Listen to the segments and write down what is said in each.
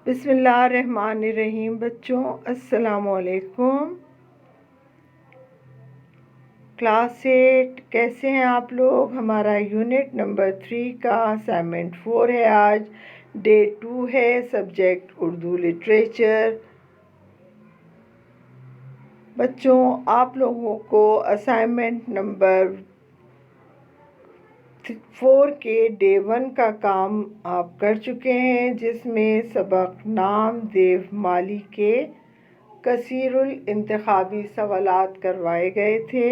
بسم اللہ الرحمن الرحیم۔ بچوں السلام علیکم۔ کلاس 8 کیسے ہیں آپ لوگ؟ ہمارا یونٹ نمبر 3 کا اسائنمنٹ 4 ہے، آج ڈے 2 ہے، سبجیکٹ اردو لٹریچر۔ بچوں آپ لوگوں کو اسائنمنٹ نمبر 4 کے ڈے 1 کا کام آپ کر چکے ہیں، جس میں سبق نام دیومالی کے کثیر الانتخابی سوالات کروائے گئے تھے۔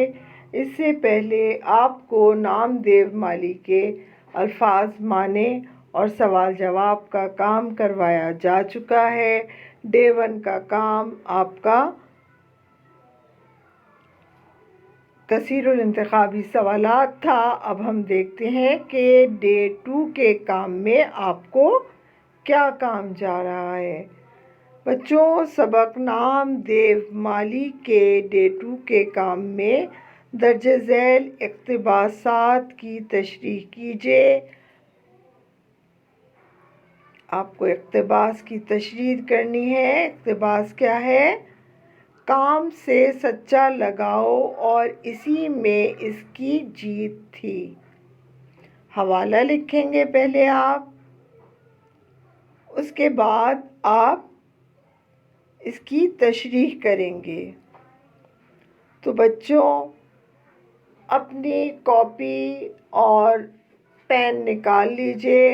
اس سے پہلے آپ کو نام دیومالی کے الفاظ معنی اور سوال جواب کا کام کروایا جا چکا ہے۔ ڈے 1 کا کام آپ کا کثیر الانتخابی سوالات تھا۔ اب ہم دیکھتے ہیں کہ ڈے 2 کے کام میں آپ کو کیا کام جا رہا ہے۔ بچوں سبق نام دیومالی کے ڈے 2 کے کام میں درج ذیل اقتباسات کی تشریح کیجیے۔ آپ کو اقتباس کی تشریح کرنی ہے۔ اقتباس کیا ہے؟ کام سے سچا لگاؤ اور اسی میں اس کی جیت تھی۔ حوالہ لکھیں گے پہلے آپ، اس کے بعد آپ اس کی تشریح کریں گے۔ تو بچوں اپنی کاپی اور پین نکال لیجئے،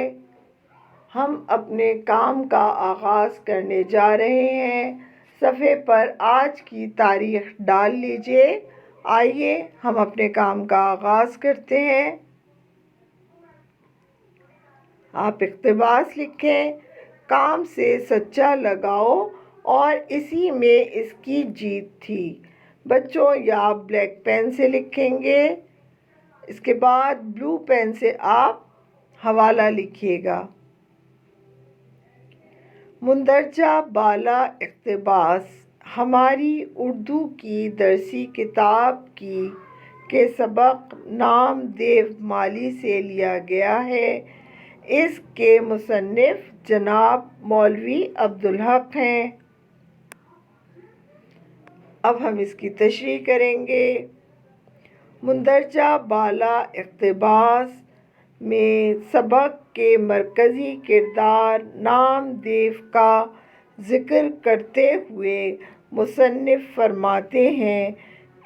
ہم اپنے کام کا آغاز کرنے جا رہے ہیں۔ صفحے پر آج کی تاریخ ڈال لیجئے۔ آئیے ہم اپنے کام کا آغاز کرتے ہیں۔ آپ اقتباس لکھیں، کام سے سچا لگاؤ اور اسی میں اس کی جیت تھی۔ بچوں یا آپ بلیک پین سے لکھیں گے، اس کے بعد بلو پین سے آپ حوالہ لکھیے گا۔ مندرجہ بالا اقتباس ہماری اردو کی درسی کتاب کے سبق نام دیومالی سے لیا گیا ہے۔ اس کے مصنف جناب مولوی عبدالحق ہیں۔ اب ہم اس کی تشریح کریں گے۔ مندرجہ بالا اقتباس میں سبق کے مرکزی کردار نام دیو کا ذکر کرتے ہوئے مصنف فرماتے ہیں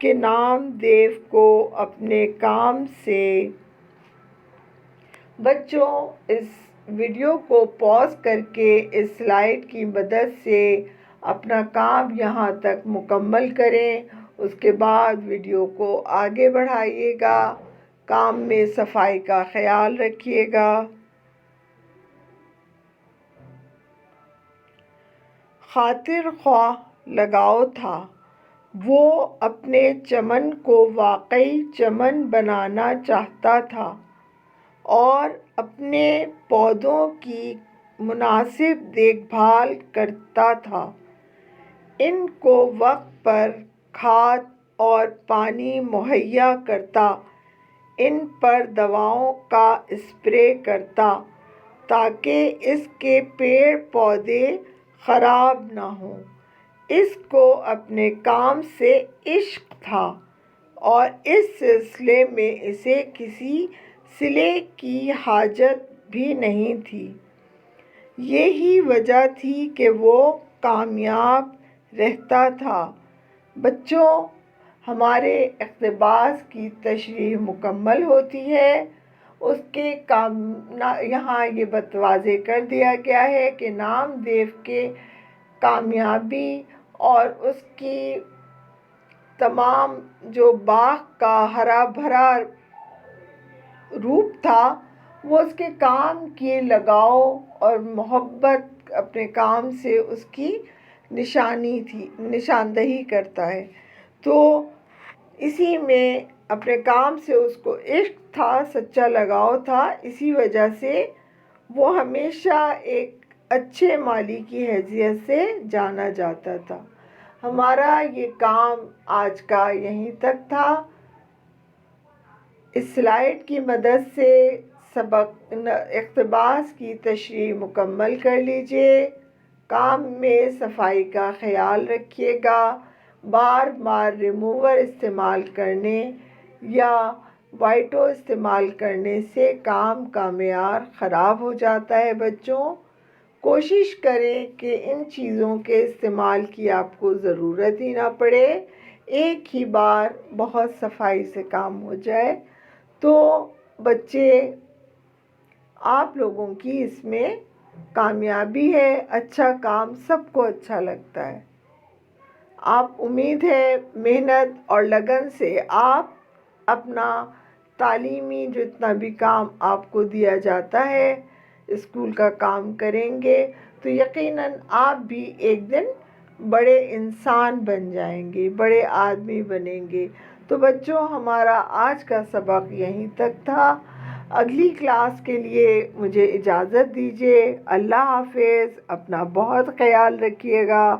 کہ نام دیو کو اپنے کام سے بچوں اس ویڈیو کو پاز کر کے اس سلائیڈ کی مدد سے اپنا کام یہاں تک مکمل کریں، اس کے بعد ویڈیو کو آگے بڑھائیے گا۔ کام میں صفائی کا خیال رکھیے گا۔ خاطر خواہ لگاؤ تھا، وہ اپنے چمن کو واقعی چمن بنانا چاہتا تھا اور اپنے پودوں کی مناسب دیکھ بھال کرتا تھا، ان کو وقت پر کھاد اور پانی مہیا کرتا، ان پر دواؤں کا اسپرے کرتا تاکہ اس کے پیڑ پودے خراب نہ ہوں۔ اس کو اپنے کام سے عشق تھا اور اس سلسلے میں اسے کسی صلے کی حاجت بھی نہیں تھی۔ یہی وجہ تھی کہ وہ کامیاب رہتا تھا۔ بچوں ہمارے اقتباس کی تشریح مکمل ہوتی ہے۔ اس کے یہاں یہ واضح کر دیا گیا ہے کہ نام دیو کے کامیابی اور اس کی تمام جو باغ کا ہرا بھرا روپ تھا، وہ اس کے کام کی لگاؤ اور محبت اپنے کام سے اس کی نشاندہی کرتا ہے۔ تو اسی میں اپنے کام سے اس کو عشق تھا، سچا لگاؤ تھا، اسی وجہ سے وہ ہمیشہ ایک اچھے مالی کی حیثیت سے جانا جاتا تھا۔ ہمارا یہ کام آج کا یہیں تک تھا۔ اس سلائیڈ کی مدد سے سبق اقتباس کی تشریح مکمل کر لیجئے۔ کام میں صفائی کا خیال رکھیے گا۔ بار بار ریموور استعمال کرنے یا وائٹو استعمال کرنے سے کام کا معیار خراب ہو جاتا ہے۔ بچوں، کوشش کریں کہ ان چیزوں کے استعمال کی آپ کو ضرورت ہی نہ پڑے، ایک ہی بار بہت صفائی سے کام ہو جائے تو بچے آپ لوگوں کی اس میں کامیابی ہے، اچھا کام سب کو اچھا لگتا ہے۔ آپ امید ہے محنت اور لگن سے آپ اپنا تعلیمی جتنا بھی کام آپ کو دیا جاتا ہے اسکول کا کام کریں گے تو یقیناً آپ بھی ایک دن بڑے انسان بن جائیں گے، بڑے آدمی بنیں گے۔ تو بچوں، ہمارا آج کا سبق یہیں تک تھا۔ اگلی کلاس کے لیے مجھے اجازت دیجیے۔ اللہ حافظ، اپنا بہت خیال رکھیے گا۔